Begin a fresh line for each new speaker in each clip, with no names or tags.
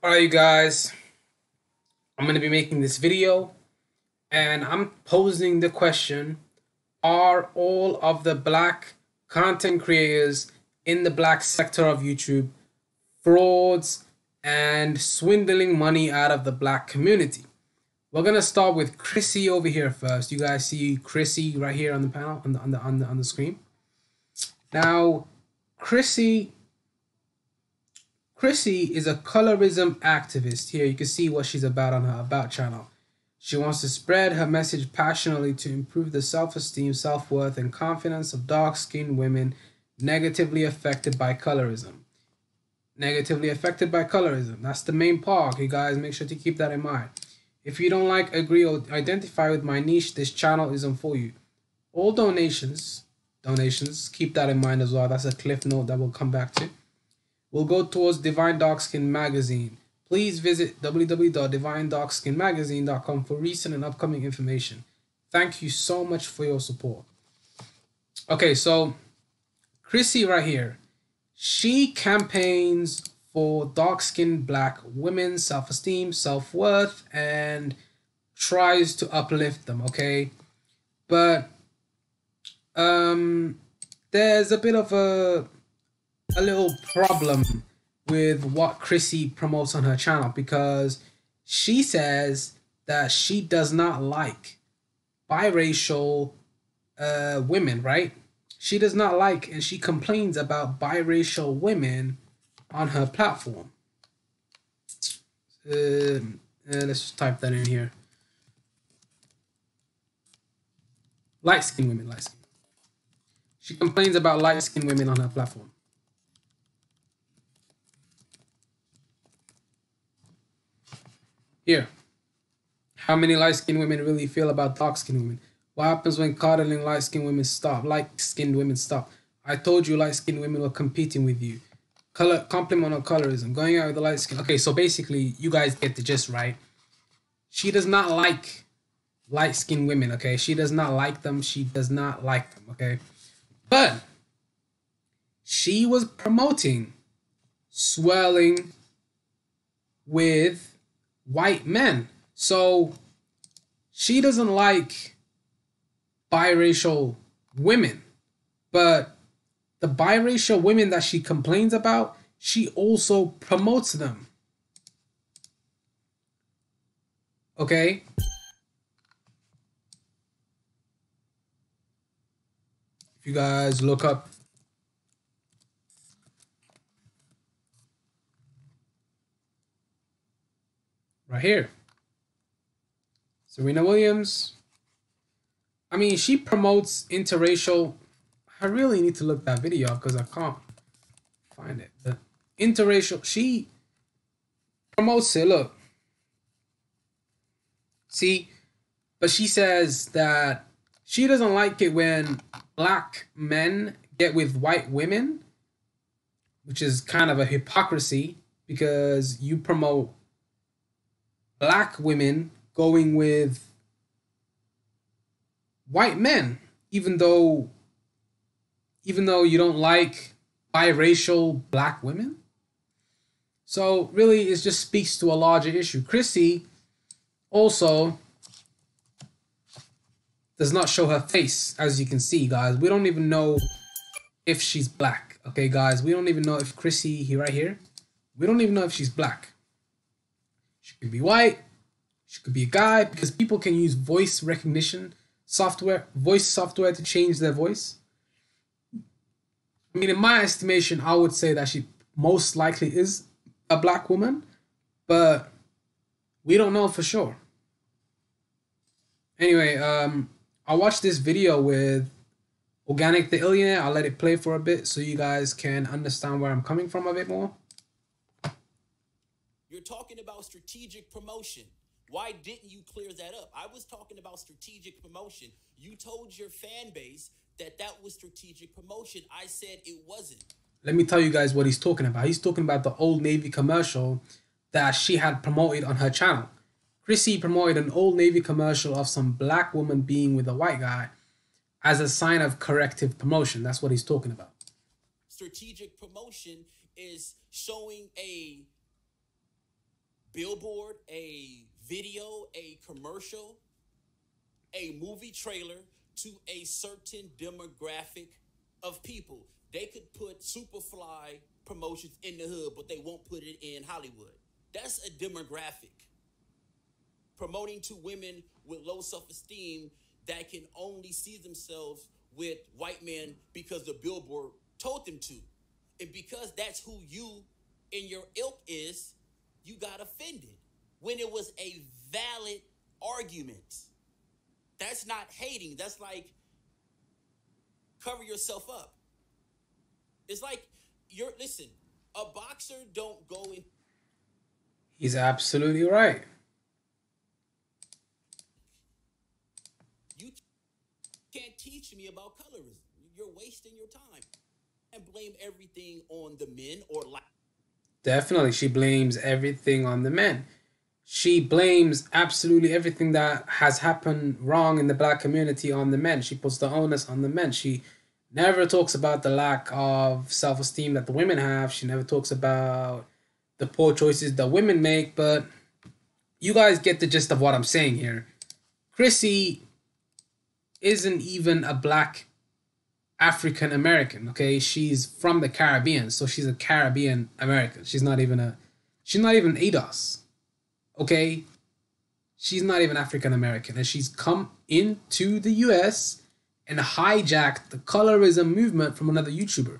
Alright, you guys, I'm going to be making this video and I'm posing the question: are all of the black content creators in the black sector of YouTube frauds and swindling money out of the black community? We're going to start with Chrissy over here first. You guys see Chrissy right here on the panel, on the screen. Now, Chrissy is a colorism activist. Here you can see what she's about on her About channel. She wants to spread her message passionately to improve the self-esteem, self-worth, and confidence of dark-skinned women negatively affected by colorism. Negatively affected by colorism. That's the main part, okay, guys? Make sure to keep that in mind. If you don't like, agree, or identify with my niche, this channel isn't for you. All donations, keep that in mind as well. That's a cliff note that we'll come back to. Will go towards Divine Darkskin Magazine. Please visit www.divinedarkskinmagazine.com for recent and upcoming information. Thank you so much for your support. Okay, so Chrissy right here, she campaigns for dark-skinned black women's self-esteem, self-worth, and tries to uplift them, okay? But there's a bit of a little problem with what Chrissy promotes on her channel, because she says that she does not like biracial women, right? She does not like, and she complains about biracial women on her platform. Let's just type that in here. Light-skinned women, light-skinned. She complains about light-skinned women on her platform. Here. How many light-skinned women really feel about dark-skinned women? What happens when coddling light-skinned women stop? Light-skinned women stop. I told you light-skinned women were competing with you. Compliment on colorism. Going out with the light skin. Okay, so basically, you guys get the gist, right? She does not like light-skinned women, okay? She does not like them. She does not like them, okay? But she was promoting swirling with white men. So she doesn't like biracial women, but the biracial women that she complains about, she also promotes them. Okay? If you guys look up right here, Serena Williams. I mean, she promotes interracial. I really need to look that video up because I can't find it. The interracial, she promotes it. Look. See? But she says that she doesn't like it when black men get with white women, which is kind of a hypocrisy because you promote black women going with white men, even though you don't like biracial black women. So really, it just speaks to a larger issue. Chrissy also does not show her face, as you can see, guys. We don't even know if she's black. Okay, guys, we don't even know if Chrissy, right here, we don't even know if she's black. She could be white. She could be a guy, because people can use voice recognition software, to change their voice. I mean, in my estimation, I would say that she most likely is a black woman, but we don't know for sure. Anyway, I watched this video with Organic the Illionaire. I'll let it play for a bit so you guys can understand where I'm coming from a bit more.
You're talking about strategic promotion. Why didn't you clear that up? I was talking about strategic promotion. You told your fan base that was strategic promotion. I said it wasn't.
Let me tell you guys what he's talking about. He's talking about the Old Navy commercial that she had promoted on her channel. Chrissy promoted an Old Navy commercial of some black woman being with a white guy as a sign of corrective promotion. That's what he's talking about.
Strategic promotion is showing a billboard, a video, a commercial, a movie trailer to a certain demographic of people. They could put Superfly promotions in the hood, but they won't put it in Hollywood. That's a demographic. Promoting to women with low self-esteem that can only see themselves with white men because the billboard told them to. And because that's who you and your ilk is, you got offended when it was a valid argument. That's not hating. That's like cover yourself up. It's like listen, a boxer don't go in.
He's absolutely right.
You can't teach me about colorism. You're wasting your time. And blame everything on the men or like.
Definitely, she blames everything on the men. She blames absolutely everything that has happened wrong in the black community on the men. She puts the onus on the men. She never talks about the lack of self-esteem that the women have. She never talks about the poor choices that women make. But you guys get the gist of what I'm saying here. Chrissy isn't even a black African American, okay? She's from the Caribbean, so she's a Caribbean American. She's not even ADOS, okay? She's not even African American, and she's come into the US and hijacked the colorism movement from another YouTuber.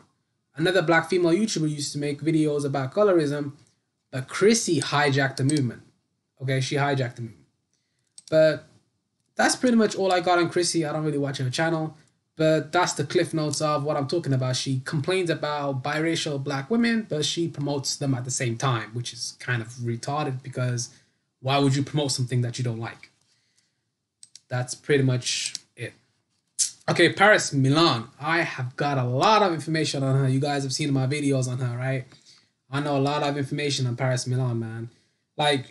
Another black female YouTuber used to make videos about colorism, but Chrissy hijacked the movement. Okay, she hijacked the movement. But that's pretty much all I got on Chrissy. I don't really watch her channel, but that's the cliff notes of what I'm talking about. She complains about biracial black women, but she promotes them at the same time, which is kind of retarded because why would you promote something that you don't like? That's pretty much it. Okay, Paris Milan. I have got a lot of information on her. You guys have seen my videos on her, right? I know a lot of information on Paris Milan, man. Like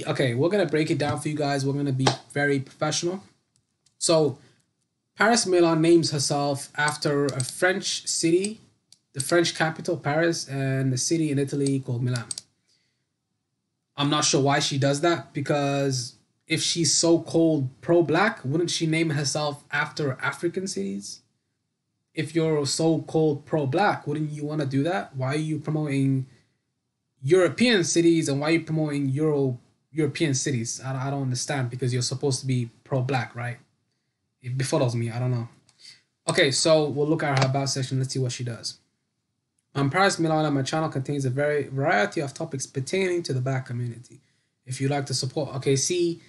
okay, we're going to break it down for you guys. We're going to be very professional. So Paris Milan names herself after a French city, the French capital, Paris, and the city in Italy called Milan. I'm not sure why she does that, because if she's so-called pro-black, wouldn't she name herself after African cities? If you're so-called pro-black, wouldn't you want to do that? Why are you promoting European cities and why are you promoting European cities? I don't understand, because you're supposed to be pro-black, right? It befuddles me. I don't know. Okay, so we'll look at her about section. Let's see what she does. Paris Milan, my channel contains a variety of topics pertaining to the black community. If you'd like to support, okay, see,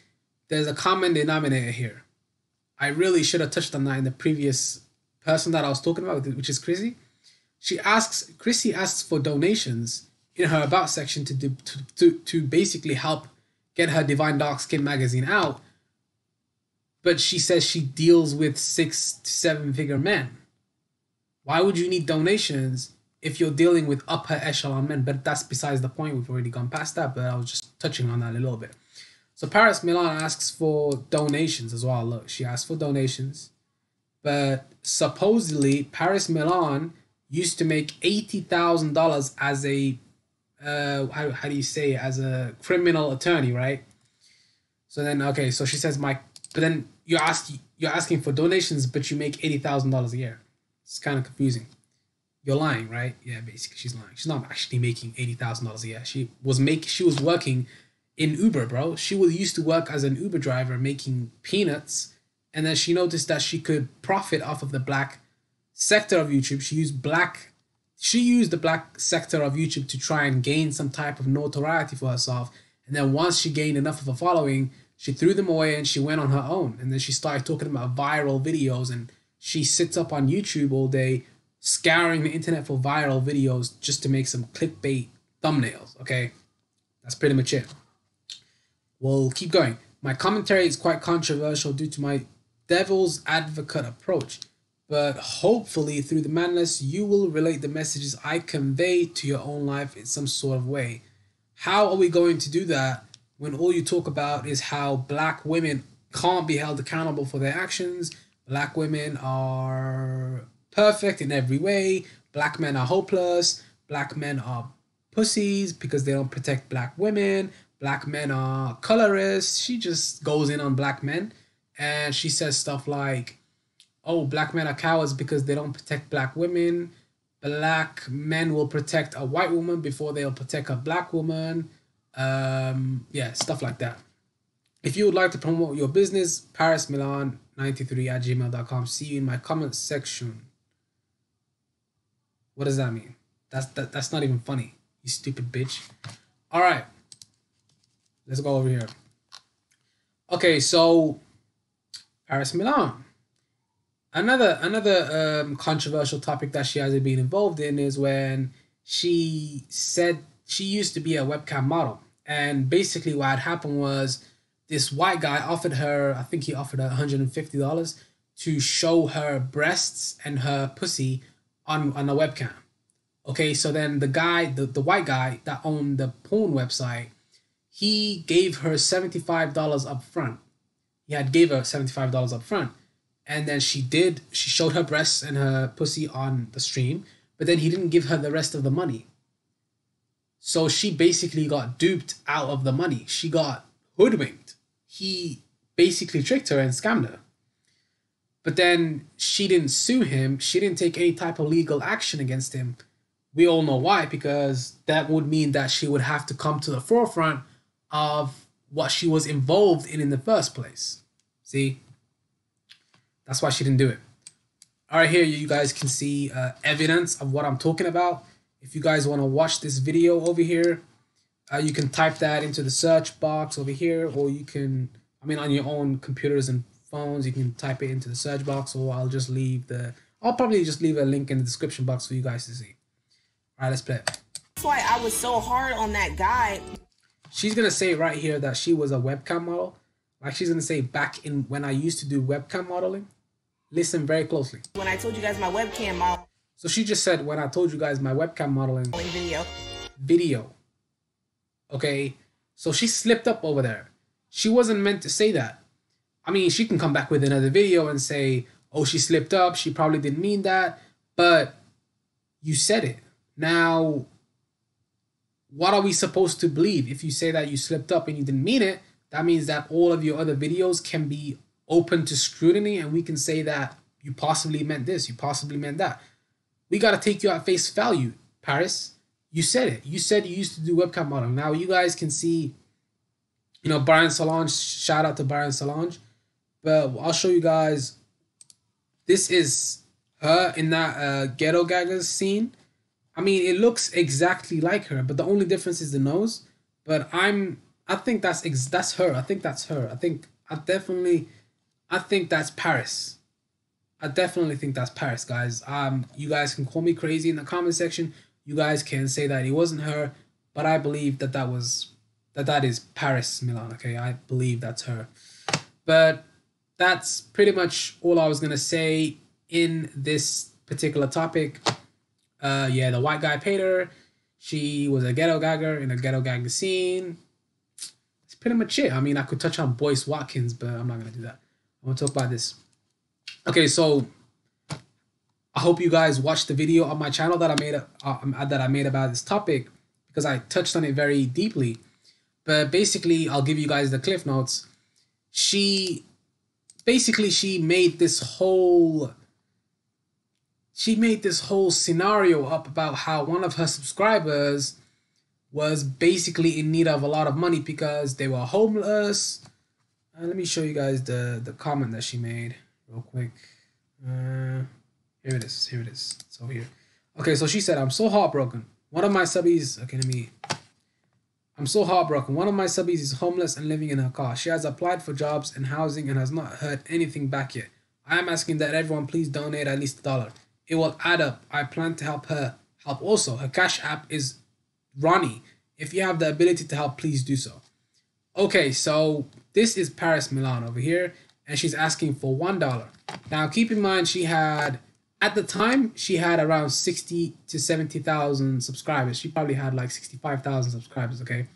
there's a common denominator here. I really should have touched on that in the previous person that I was talking about, which is Chrissy. Chrissy asks for donations in her about section to basically help get her Divine Dark Skin magazine out. But she says she deals with 6 to 7 figure men. Why would you need donations if you're dealing with upper echelon men? But that's besides the point. We've already gone past that, but I was just touching on that a little bit. So Paris Milan asks for donations as well. Look, she asks for donations. But supposedly, Paris Milan used to make $80,000 as a, how do you say, as a criminal attorney, right? So then, okay, so she says, but then you're asking for donations, but you make $80,000 a year. It's kind of confusing. You're lying, right? Yeah, basically she's lying. She's not actually making $80,000 a year. She was working in Uber, bro. She used to work as an Uber driver making peanuts, and then she noticed that she could profit off of the black sector of YouTube. She used the black sector of YouTube to try and gain some type of notoriety for herself. And then once she gained enough of a following, she threw them away and she went on her own. And then she started talking about viral videos, and she sits up on YouTube all day scouring the internet for viral videos just to make some clickbait thumbnails, okay? That's pretty much it. We'll keep going. My commentary is quite controversial due to my devil's advocate approach, but hopefully through the madness, you will relate the messages I convey to your own life in some sort of way. How are we going to do that when all you talk about is how black women can't be held accountable for their actions? Black women are perfect in every way. Black men are hopeless. Black men are pussies because they don't protect black women. black men are colorist. She just goes in on black men, and she says stuff like, "Oh, black men are cowards because they don't protect black women. Black men will protect a white woman before they'll protect a black woman." Yeah, stuff like that. If you would like to promote your business, parismilan93@gmail.com. See you in my comment section. What does that mean? That's not even funny, you stupid bitch. All right, let's go over here. Okay, so Paris Milan. Another controversial topic that she hasn't been involved in is when she said she used to be a webcam model, and basically what had happened was this white guy offered her, I think he offered her $150 to show her breasts and her pussy on a webcam. Okay, so then the guy, the white guy that owned the porn website, he gave her $75 up front. He had gave her $75 up front. And then she showed her breasts and her pussy on the stream, but then he didn't give her the rest of the money. So she basically got duped out of the money. She got hoodwinked. He basically tricked her and scammed her. But then she didn't sue him. She didn't take any type of legal action against him. We all know why, because that would mean that she would have to come to the forefront of what she was involved in the first place. See? That's why she didn't do it. All right, here you guys can see evidence of what I'm talking about. If you guys want to watch this video over here, you can type that into the search box over here, or you can, on your own computers and phones, you can type it into the search box, or I'll probably just leave a link in the description box for you guys to see. All right, let's play it.
That's why I was so hard on that guy.
She's going to say right here that she was a webcam model. Like she's going to say back in when I used to do webcam modeling. Listen very closely.
When I told you guys my webcam model.
So she just said, when I told you guys my webcam modeling video. Okay. So she slipped up over there. She wasn't meant to say that. She can come back with another video and say, oh, she slipped up. She probably didn't mean that. But you said it. Now, what are we supposed to believe? If you say that you slipped up and you didn't mean it, that means that all of your other videos can be open to scrutiny, and we can say that you possibly meant this, you possibly meant that. We got to take you at face value, Paris. You said it. You said you used to do webcam modeling. Now you guys can see, Brian Solange. Shout out to Brian Solange. But I'll show you guys. This is her in that Ghetto Gaggers scene. It looks exactly like her, but the only difference is the nose. But I think that's her. I think that's her. I think that's Paris. I definitely think that's Paris, guys. You guys can call me crazy in the comment section. You guys can say that it wasn't her, but I believe that is Paris Milan. Okay, I believe that's her. But that's pretty much all I was gonna say in this particular topic. Yeah, the white guy paid her. She was a ghetto gagger in a ghetto gagger scene. That's pretty much it. I could touch on Boyce Watkins, but I'm not gonna do that. I want to talk about this. Okay, so I hope you guys watched the video on my channel that I made about this topic, because I touched on it very deeply. But basically, I'll give you guys the cliff notes. She made this whole scenario up about how one of her subscribers was basically in need of a lot of money because they were homeless. Let me show you guys the comment that she made real quick. Here it is. It's over here. Okay, so she said, I'm so heartbroken. One of my subbies, I'm so heartbroken. One of my subbies is homeless and living in her car. She has applied for jobs and housing and has not heard anything back yet. I am asking that everyone please donate at least $1. It will add up. I plan to help her help also. Her Cash App is Ronnie. If you have the ability to help, please do so. Okay, so this is Paris Milan over here, and she's asking for $1. Now, keep in mind, at the time, she had around 60 to 70,000 subscribers. She probably had like 65,000 subscribers, okay?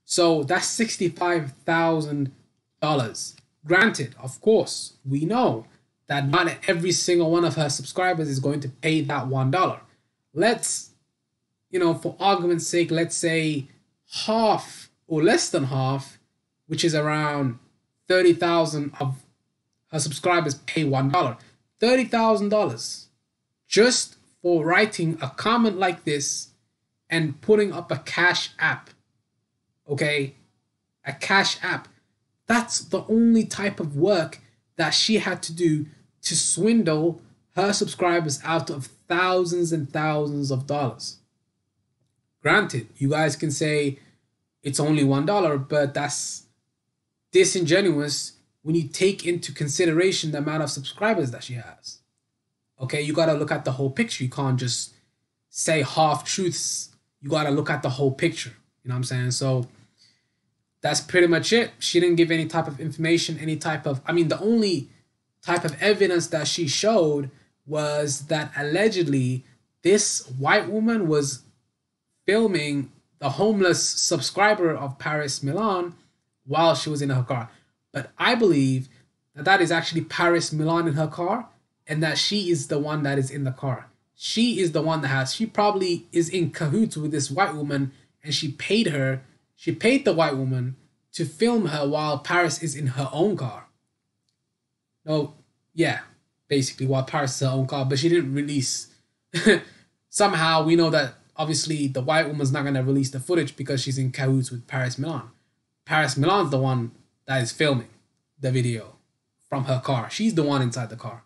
So that's $65,000. Granted, of course, we know that not every single one of her subscribers is going to pay that $1. Let's, for argument's sake, let's say half or less than half, which is around 30,000 of her subscribers pay $1. $30,000 just for writing a comment like this and putting up a cash app. Okay? A cash app. That's the only type of work that she had to do to swindle her subscribers out of thousands and thousands of dollars. Granted, you guys can say it's only $1, but that's disingenuous when you take into consideration the amount of subscribers that she has. Okay, you gotta look at the whole picture. You can't just say half truths. You gotta look at the whole picture. You know what I'm saying? So that's pretty much it. She didn't give any type of information, the only type of evidence that she showed was that allegedly this white woman was filming the homeless subscriber of Paris Milan while she was in her car. But I believe that that is actually Paris Milan in her car, and that she is the one that is in the car. She is the one she probably is in cahoots with this white woman, and she paid the white woman to film her while Paris is in her own car. No, yeah, basically while Paris is her own car, but she didn't release. Somehow we know that obviously the white woman's not going to release the footage because she's in cahoots with Paris Milan. Paris Milan's the one that is filming the video from her car. She's the one inside the car.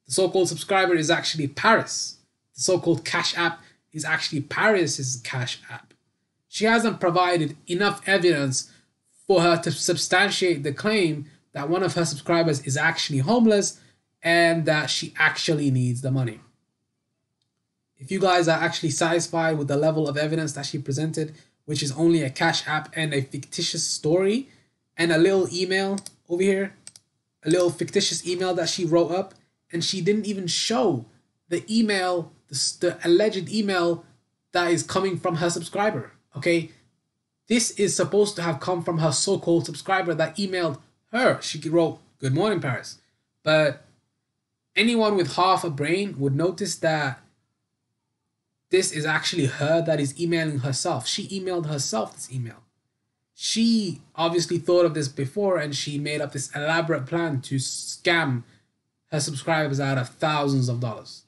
The so-called subscriber is actually Paris. The so-called cash app is actually Paris's cash app. She hasn't provided enough evidence for her to substantiate the claim that one of her subscribers is actually homeless and that she actually needs the money. If you guys are actually satisfied with the level of evidence that she presented, which is only a cash app and a fictitious story and a little email over here, a little fictitious email that she wrote up, and she didn't even show the email, the alleged email that is coming from her subscriber, okay? This is supposed to have come from her so-called subscriber that emailed her. She wrote, "Good morning, Paris." But anyone with half a brain would notice that this is actually her that is emailing herself. She emailed herself this email. She obviously thought of this before, and she made up this elaborate plan to scam her subscribers out of thousands of dollars.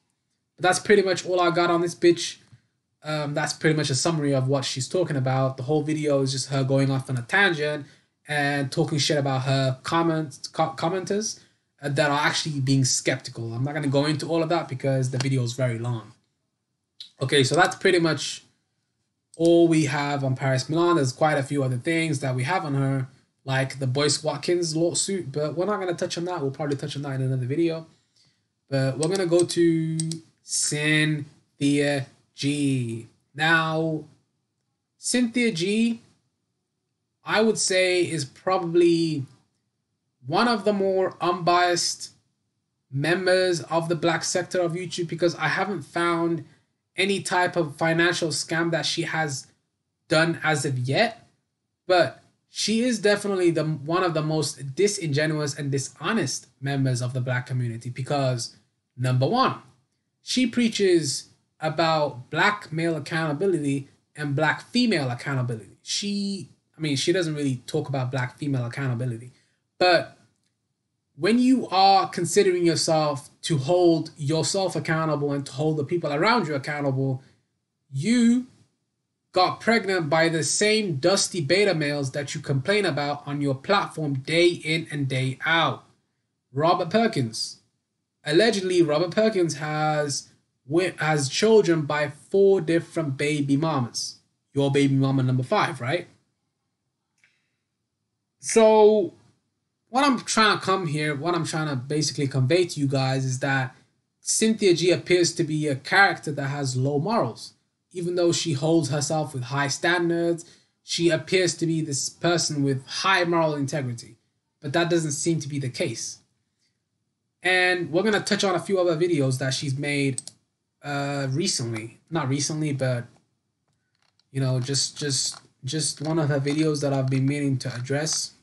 But that's pretty much all I got on this bitch. That's pretty much a summary of what she's talking about. The whole video is just her going off on a tangent and talking shit about her commenters that are actually being skeptical. I'm not going to go into all of that because the video is very long. Okay, so that's pretty much all we have on Paris Milan. There's quite a few other things that we have on her, like the Boyce Watkins lawsuit, but we're not going to touch on that. We'll probably touch on that in another video. But we're going to go to Cynthia G. Now, Cynthia G, I would say, is probably one of the more unbiased members of the black sector of YouTube, because I haven't found any type of financial scam that she has done as of yet. But she is definitely one of the most disingenuous and dishonest members of the black community, because number one, she preaches about black male accountability and black female accountability. She doesn't really talk about black female accountability, but when you are considering yourself to hold yourself accountable and to hold the people around you accountable, you got pregnant by the same dusty beta males that you complain about on your platform day in and day out. Robert Perkins. Allegedly, Robert Perkins has children by 4 different baby mamas. Your baby mama number 5, right? So what I'm trying to basically convey to you guys is that Cynthia G appears to be a character that has low morals. Even though she holds herself with high standards, she appears to be this person with high moral integrity. But that doesn't seem to be the case. And we're going to touch on a few other videos that she's made recently. Not recently, but, you know, just one of her videos that I've been meaning to address.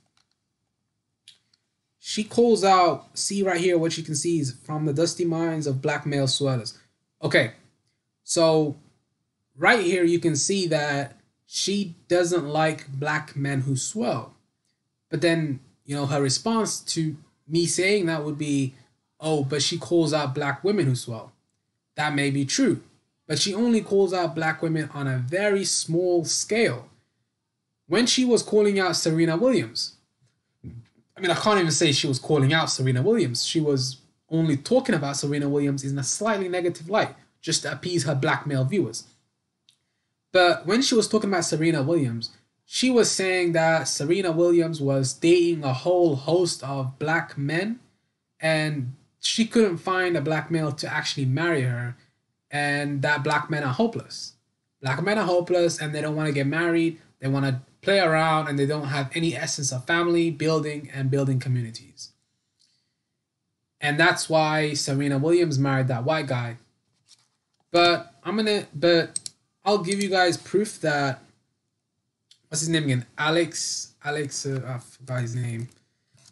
She calls out, see right here, what you can see is from the dusty minds of black male sweaters. Okay, so right here you can see that she doesn't like black men who swell. But then, her response to me saying that would be, oh, but she calls out black women who swell. That may be true, but she only calls out black women on a very small scale. When she was calling out Serena Williams, I mean, I can't even say she was calling out Serena Williams. She was only talking about Serena Williams in a slightly negative light, just to appease her black male viewers. But when she was talking about Serena Williams, she was saying that Serena Williams was dating a whole host of black men, and she couldn't find a black male to actually marry her, and that black men are hopeless. Black men are hopeless, and they don't want to get married. They want to play around, and they don't have any essence of family building and building communities. And that's why Serena Williams married that white guy. But I'll give you guys proof that, what's his name again? Alex, I forgot his name.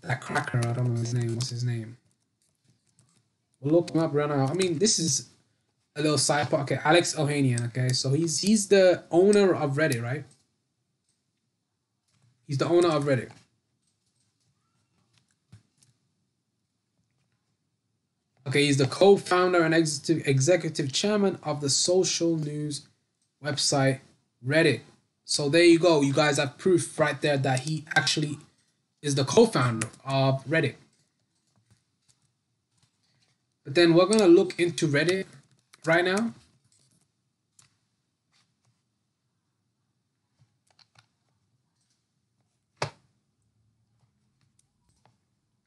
That cracker, I don't know his name. What's his name? We'll look him up right now. I mean, this is a little side part. Okay, Alex Ohanian, okay? So he's the owner of Reddit, right? He's the owner of Reddit. Okay, he's the co-founder and executive chairman of the social news website Reddit. So there you go. You guys have proof right there that he actually is the co-founder of Reddit. But then we're going to look into Reddit right now.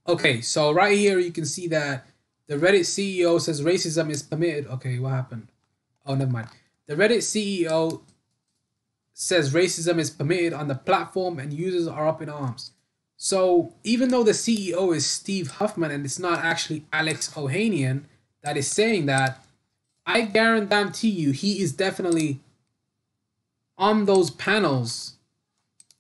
Okay, so right here you can see that the Reddit CEO says racism is permitted. Okay, what happened? Oh, never mind. The Reddit CEO says racism is permitted on the platform and users are up in arms. So even though the CEO is Steve Huffman and it's not actually Alex Ohanian that is saying that, I guarantee you he is definitely on those panels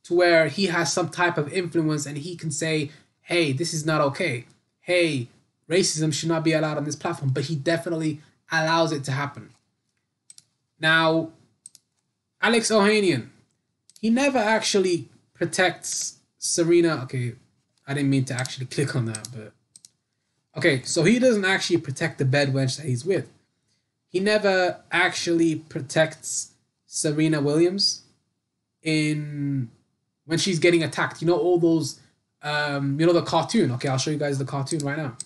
to where he has some type of influence and he can say, hey, this is not okay. Hey, racism should not be allowed on this platform. But he definitely allows it to happen. Now, Alex Ohanian, he never actually protects Serena. Okay, I didn't mean to actually click on that, but okay, so he doesn't actually protect the bed wench that he's with. He never actually protects Serena Williams when she's getting attacked. You know, all those, the cartoon. Okay, I'll show you guys the cartoon right now.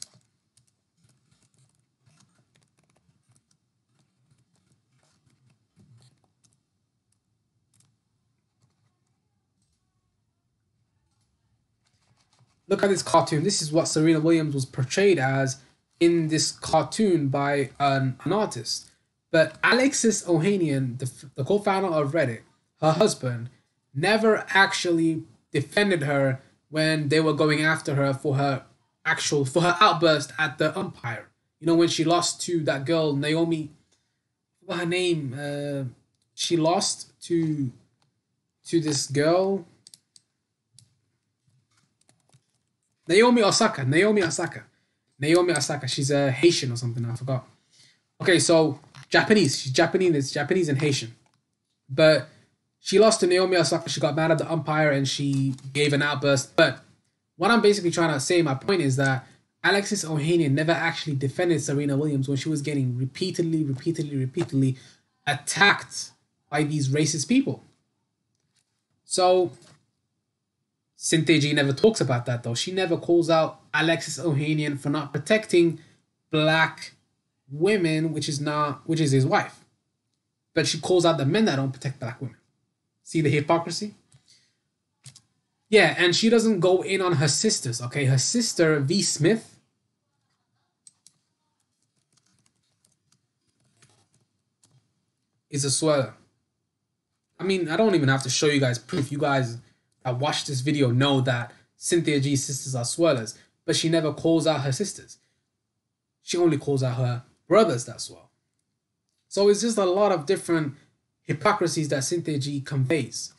Look at this cartoon. This is what Serena Williams was portrayed as in this cartoon by an artist. But Alexis Ohanian, the co-founder of Reddit, her husband, never actually defended her when they were going after her for her outburst at the umpire. You know, when she lost to that girl, Naomi, what her name? She lost to this girl, Naomi Osaka. She's a Haitian or something. I forgot. Okay, so Japanese. She's Japanese. It's Japanese and Haitian. But she lost to Naomi Osaka. She got mad at the umpire and she gave an outburst. But what I'm basically trying to say, my point is that Alexis Ohanian never actually defended Serena Williams when she was getting repeatedly attacked by these racist people. So Cynthia G never talks about that, though. She never calls out Alexis Ohanian for not protecting black women, which is his wife. But she calls out the men that don't protect black women. See the hypocrisy? Yeah, and she doesn't go in on her sisters, okay? Her sister, V. Smith, is a sweater. I mean, I don't even have to show you guys proof. You guys that watch this video know that Cynthia G's sisters are swirlers, but she never calls out her sisters. She only calls out her brothers that swirl. So it's just a lot of different hypocrisies that Cynthia G conveys.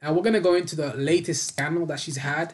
And we're going to go into the latest scandal that she's had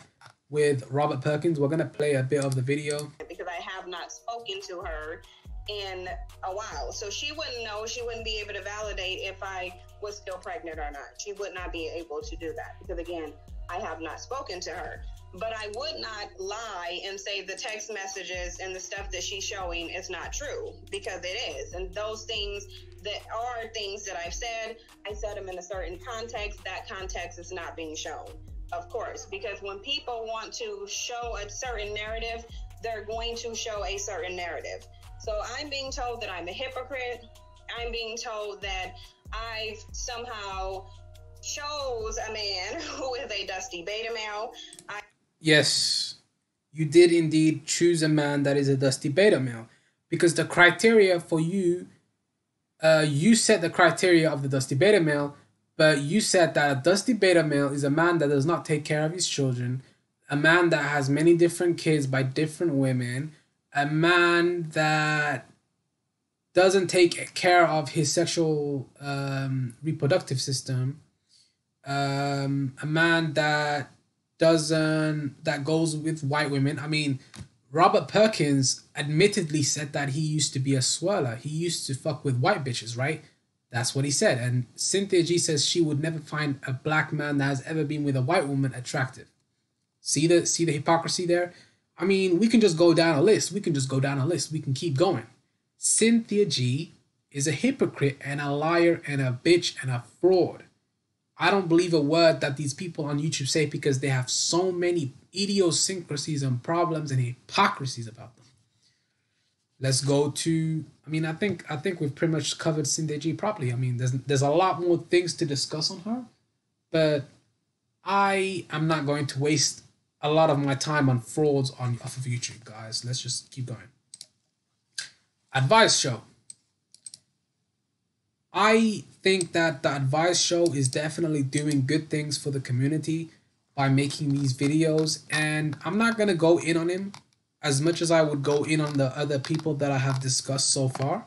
with Robert Perkins. We're going to play a bit of the video.
Because I have not spoken to her in a while. So she wouldn't know, she wouldn't be able to validate if I was still pregnant or not. She would not be able to do that because, again, I have not spoken to her. But I would not lie and say the text messages and the stuff that she's showing is not true, because it is. And those things that are things that I've said, I said them in a certain context. That context is not being shown, of course, because when people want to show a certain narrative, they're going to show a certain narrative. So I'm being told that I'm a hypocrite. I'm being told that I've somehow chose a man who is a dusty beta male.
Yes, you did indeed choose a man that is a dusty beta male, because the criteria for you, you set the criteria of the dusty beta male, but you said that a dusty beta male is a man that does not take care of his children, a man that has many different kids by different women, a man that doesn't take care of his sexual reproductive system, a man that goes with white women. I mean, Robert Perkins admittedly said that he used to be a swirler. He used to fuck with white bitches, right? That's what he said. And Cynthia G says she would never find a black man that has ever been with a white woman attractive. See the hypocrisy there? I mean, we can just go down a list. We can keep going. Cynthia G is a hypocrite and a liar and a bitch and a fraud. I don't believe a word that these people on YouTube say, because they have so many idiosyncrasies and problems and hypocrisies about them. Let's go to, I mean, I think we've pretty much covered Cynthia G properly. I mean, there's a lot more things to discuss on her, but I am not going to waste a lot of my time on frauds off of YouTube, guys. Let's just keep going. Advice show. I think that the advice show is definitely doing good things for the community by making these videos, and I'm not going to go in on him as much as I would go in on the other people that I have discussed so far.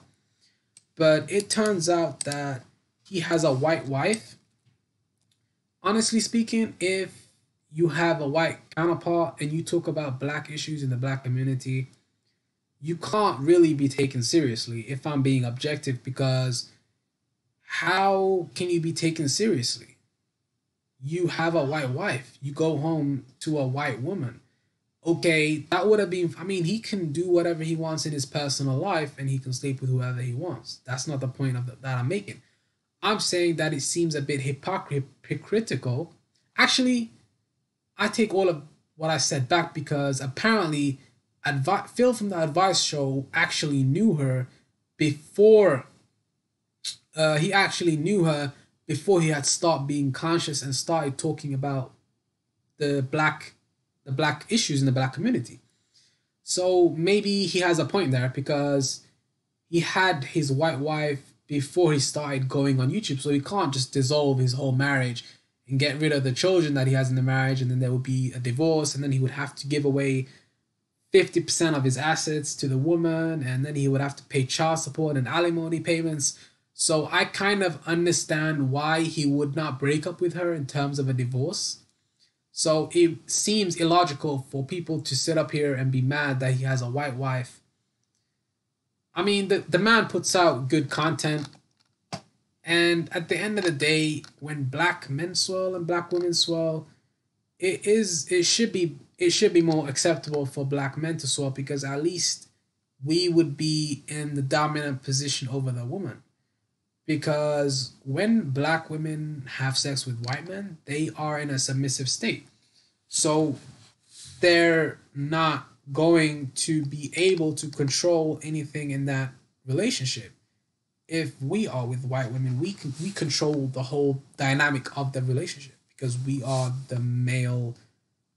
But it turns out that he has a white wife. Honestly speaking, if you have a white counterpart and you talk about black issues in the black community, you can't really be taken seriously, if I'm being objective, because how can you be taken seriously? You have a white wife. You go home to a white woman. Okay, that would have been, I mean, he can do whatever he wants in his personal life and he can sleep with whoever he wants. That's not the point of that I'm making. I'm saying that it seems a bit hypocritical. Actually, I take all of what I said back, because apparently Phil from the advice show actually knew her before he had stopped being conscious and started talking about the black issues in the black community. So maybe he has a point there, because he had his white wife before he started going on YouTube, so he can't just dissolve his whole marriage and get rid of the children that he has in the marriage, and then there would be a divorce, and then he would have to give away 50% of his assets to the woman, and then he would have to pay child support and alimony payments. So I kind of understand why he would not break up with her in terms of a divorce. So it seems illogical for people to sit up here and be mad that he has a white wife. I mean, the man puts out good content. And at the end of the day, when black men swirl and black women swirl, it should be more acceptable for black men to swirl, because at least we would be in the dominant position over the woman. Because when black women have sex with white men, they are in a submissive state. So they're not going to be able to control anything in that relationship. If we are with white women, we control the whole dynamic of the relationship, because we are the male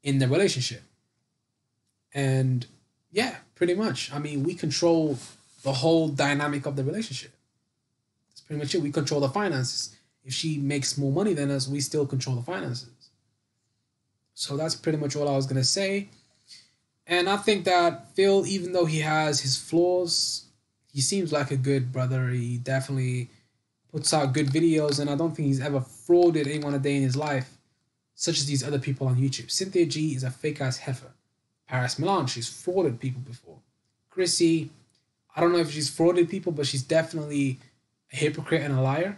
in the relationship. And yeah, pretty much. I mean, we control the whole dynamic of the relationship. That's pretty much it. We control the finances. If she makes more money than us, we still control the finances. So that's pretty much all I was going to say. And I think that Phil, even though he has his flaws, he seems like a good brother. He definitely puts out good videos, and I don't think he's ever frauded anyone a day in his life, such as these other people on YouTube. Cynthia G is a fake-ass heifer. Paris Milan, she's frauded people before. Chrissy, I don't know if she's frauded people, but she's definitely a hypocrite and a liar.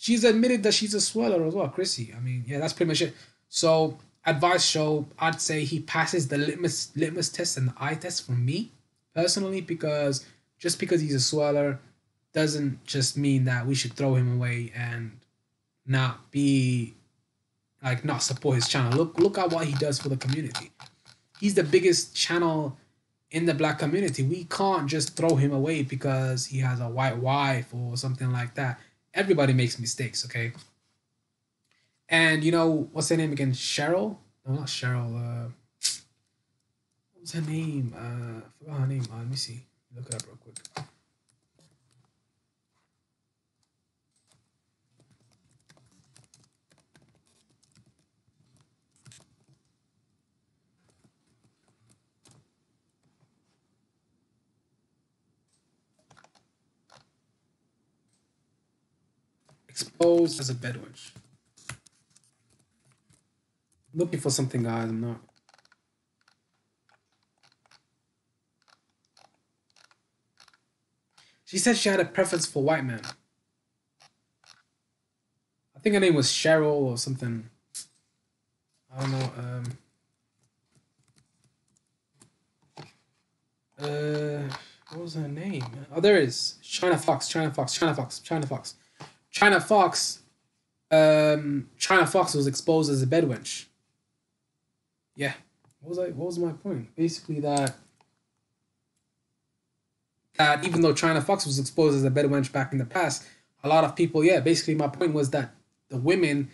she's admitted that she's a swirler as well, Chrissy. I mean, yeah, that's pretty much it. So advice show, I'd say he passes the litmus test and the eye test for me personally, because just because he's a swirler doesn't just mean that we should throw him away and not be like not support his channel. Look at what he does for the community. He's the biggest channel in the black community. We can't just throw him away because he has a white wife or something like that. Everybody makes mistakes, okay? And you know what's her name again? Cheryl? No, not Cheryl. What was her name? I forgot her name. Let me see. Look it up real quick. Exposed as a bedwench. Looking for something, guys. I'm not. She said she had a preference for white men. I think her name was Cheryl or something. I don't know. What was her name? Oh, there it is. China Fox. China Fox. China Fox. China Fox. China Fox. China Fox was exposed as a bedwench. Yeah. What was my point? Basically that even though China Fox was exposed as a bedwench back in the past, a lot of people, yeah, basically my point was that the women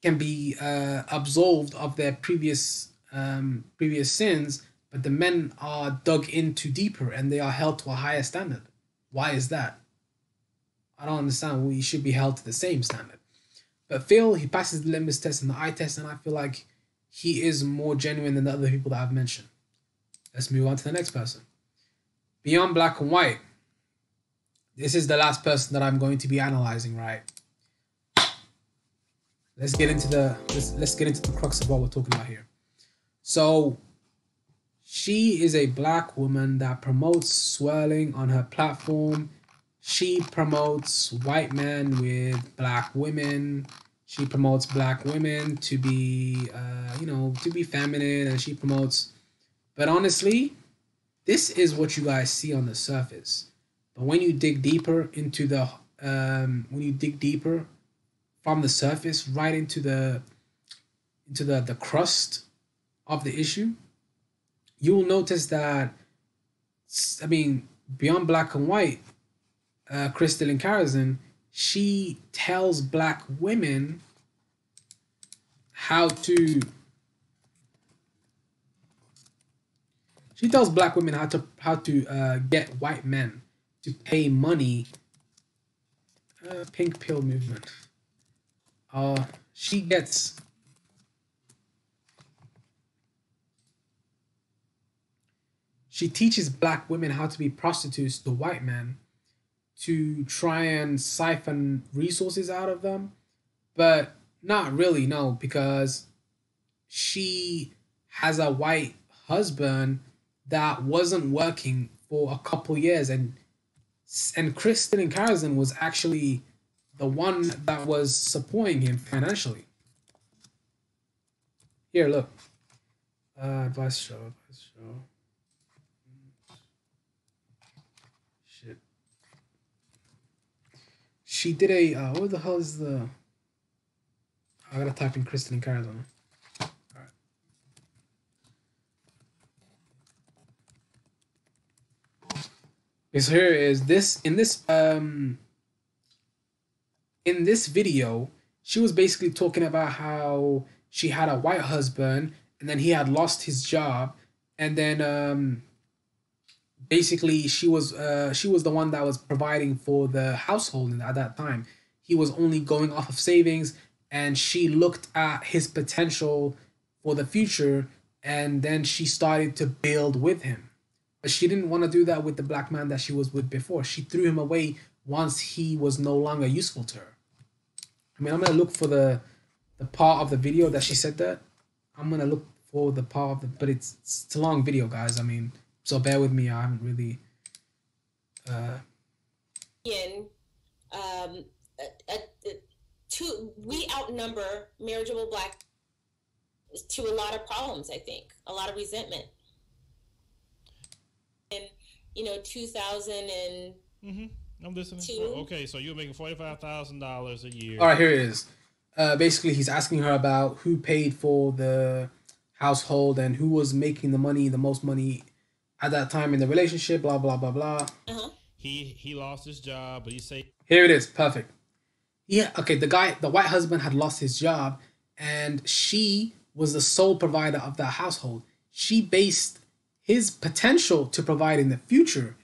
can be absolved of their previous sins, but the men are dug into deeper and they are held to a higher standard. Why is that? I don't understand. We should be held to the same standard. But Phil, he passes the litmus test and the eye test, and I feel like he is more genuine than the other people that I've mentioned. Let's move on to the next person. Beyond Black and White. This is the last person that I'm going to be analyzing, right? Let's get into the crux of what we're talking about here. So she is a black woman that promotes swirling on her platform. She promotes white men with black women. She promotes black women to be, to be feminine, and she promotes. But honestly, this is what you guys see on the surface. But when you dig deeper into from the surface right into the crust of the issue, you will notice that, I mean, Beyond Black and White, Crystal and Karazin, she tells black women how to. She tells black women how to get white men to pay money. Pink pill movement. She teaches black women how to be prostitutes to white men to try and siphon resources out of them, but not really, no, because she has a white husband that wasn't working for a couple years, and Kristen and Karazin was actually the one that was supporting him financially. Here, look. Advice show. Shit. She did a, what the hell is the... I gotta type in Kristen and Karazin. Alright. Okay, so here is this, in this video, she was basically talking about how she had a white husband and then he had lost his job, and then basically she was the one that was providing for the household at that time. He was only going off of savings, and she looked at his potential for the future, and then she started to build with him. But she didn't want to do that with the black man that she was with before. She threw him away once he was no longer useful to her. I mean, I'm going to look for the part of the video that she said that. I'm going to look for the part of the... But it's a long video, guys. I mean, so bear with me. I haven't really...
we outnumber marriageable Black to a lot of problems. I think a lot of resentment. And 2000 and
I'm listening. Okay, so you're making $45,000 a year.
All right, here it is. Basically, he's asking her about who paid for the household and who was making the most money at that time in the relationship. Blah blah blah blah.
He lost his job, but he said
here it is. Perfect. Yeah. Okay. The white husband had lost his job, and she was the sole provider of that household. She based his potential to provide in the future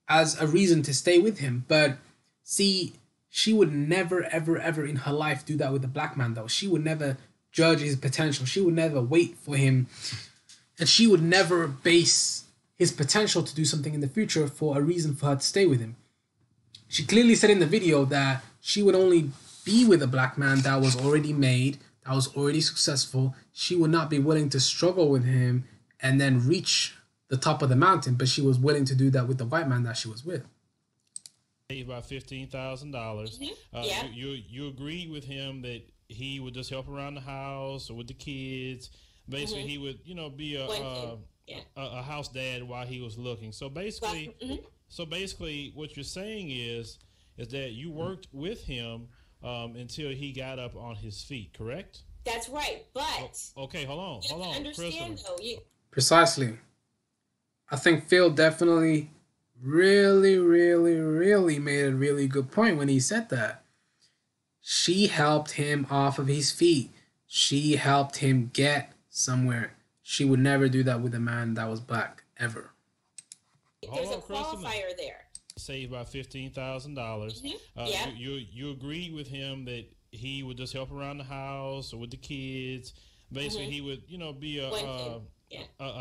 as a reason to stay with him. But see, she would never, ever, ever in her life do that with a Black man, though. She would never judge his potential. She would never wait for him. And she would never base his potential to do something in the future for a reason for her to stay with him. She clearly said in the video that she would only be with a Black man that was already made, that was already successful. She would not be willing to struggle with him and then reach the top of the mountain, but she was willing to do that with the white man that she was with.
About $15,000.
Yeah.
You agreed with him that he would just help around the house or with the kids. Basically, he would be a house dad while he was looking. So basically, what you're saying is that you worked with him until he got up on his feet. Correct?
That's right. But
okay, hold on.
Understand though,
precisely. I think Phil definitely really, really, really made a really good point when he said that. She helped him off of his feet. She helped him get somewhere. She would never do that with a man that was Black, ever.
There's a qualifier there.
Save about $15,000.
Yeah.
You agreed with him that he would just help around the house or with the kids. Basically, he would be a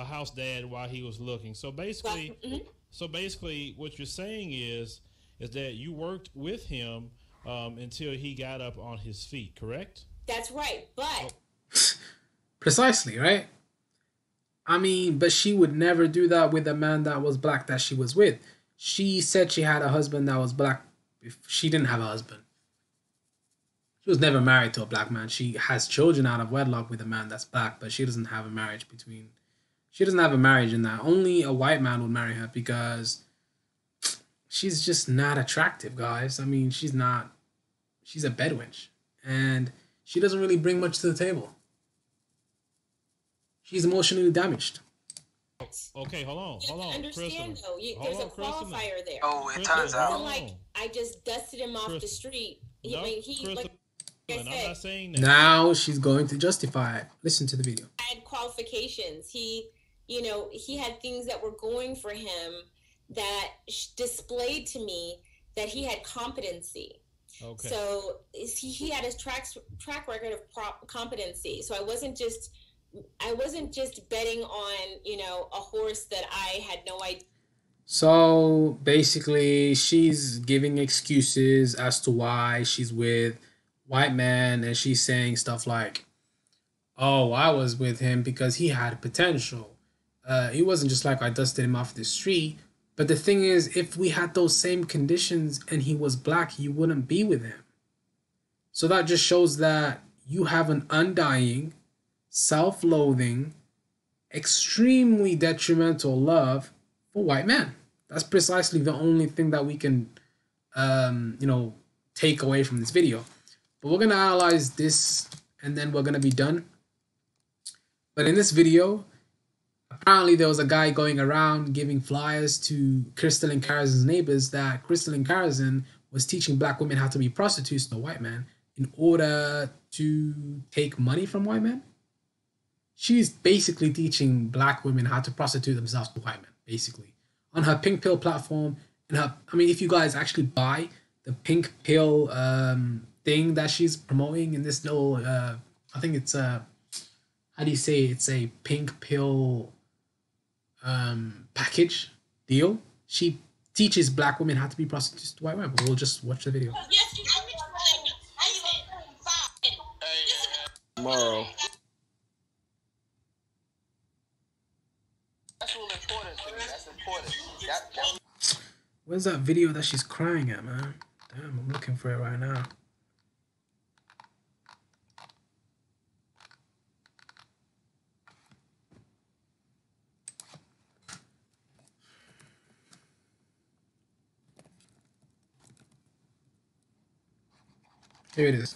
house dad while he was looking. So basically, what you're saying is that you worked with him until he got up on his feet. Correct?
That's right. But
precisely, right? I mean, but she would never do that with a man that was Black that she was with. She said she had a husband that was Black. She didn't have a husband. She was never married to a Black man. She has children out of wedlock with a man that's Black, but she doesn't have a marriage She doesn't have a marriage in that. Only a white man would marry her because she's just not attractive, guys. I mean, she's a bedwench. And she doesn't really bring much to the table. She's emotionally damaged.
Okay, hold on.
Understand though, there's a qualifier there.
Oh, it turns out.
Like I just dusted him off the street.
I'm not saying that.
Now she's going to justify it. Listen to the video.
Had qualifications. He had things that were going for him that displayed to me that he had competency.
Okay.
So he had his track record of competency. So I wasn't just betting on, a horse that I had no idea.
So basically, she's giving excuses as to why she's with white men, and she's saying stuff like, "Oh, I was with him because he had potential. It wasn't just like I dusted him off the street." But the thing is, if we had those same conditions and he was Black, you wouldn't be with him. So that just shows that you have an undying, self-loathing, extremely detrimental love for white men. That's precisely the only thing that we can, take away from this video. But we're going to analyze this and then we're going to be done. But in this video, apparently there was a guy going around giving flyers to Crystal and Karazan's neighbors that Crystal and Karazan was teaching Black women how to be prostitutes to white men in order to take money from white men. She's basically teaching Black women how to prostitute themselves to white men, basically. On her Pink Pill platform. If you guys actually buy the Pink Pill thing that she's promoting in this little, I think it's a, how do you say, it's a Pink Pill package deal. She teaches Black women how to be prostitutes to white men. But we'll just watch the video.
Tomorrow.
Where's that video that she's crying at, man? Damn, I'm looking for it right now. Here it is.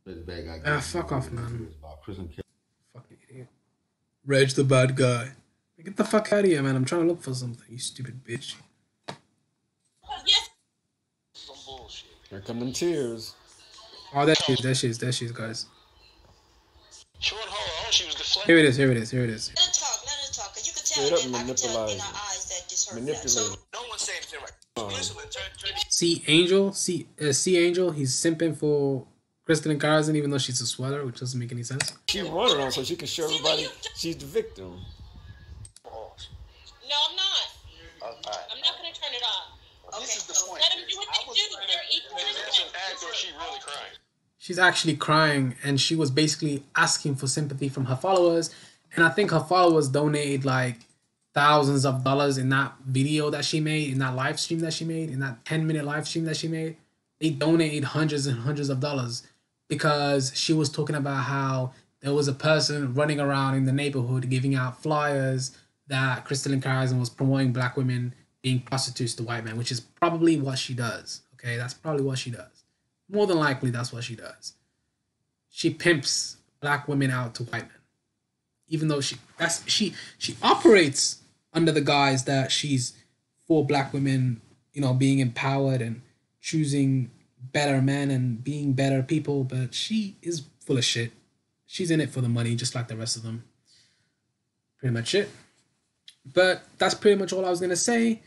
Bad guy.
Ah, fuck off, man. Fucking idiot. Reg the bad guy. Get the fuck out of here, man. I'm trying to look for something, you stupid bitch.
Some bullshit.
Here come them tears.
Oh, there she is, guys.
She wasn't holding on, she was deflecting.
Here it is.
Let her talk, cause you can tell
Straight up
that I can tell in
manipulating.
her eyes that this her
Manipulating.
flesh.
No one said anything right. Listen,
See Angel, see Angel. He's simping for Kristen Carson, even though she's a sweater, which doesn't make any sense.
She running on so she can show everybody she's the victim.
No, I'm not. I'm not going to turn it off.
This is the point.
Let them do what they do. They're equal.
It's an act or she really crying.
She's actually crying, and she was basically asking for sympathy from her followers. And I think her followers donated like thousands of dollars in that video that she made, in that live stream that she made, in that 10-minute live stream that she made. They donated hundreds and hundreds of dollars because she was talking about how there was a person running around in the neighborhood giving out flyers that Crystalline Carrison was promoting black women being prostitutes to white men, which is probably what she does. Okay, that's probably what she does. More than likely, that's what she does. She pimps black women out to white men, even though she operates under the guise that she's for black women, you know, being empowered and choosing better men and being better people, but she is full of shit. She's in it for the money, just like the rest of them. Pretty much it. But that's pretty much all I was gonna say.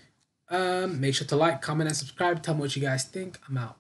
Make sure to like, comment, and subscribe. Tell me what you guys think. I'm out.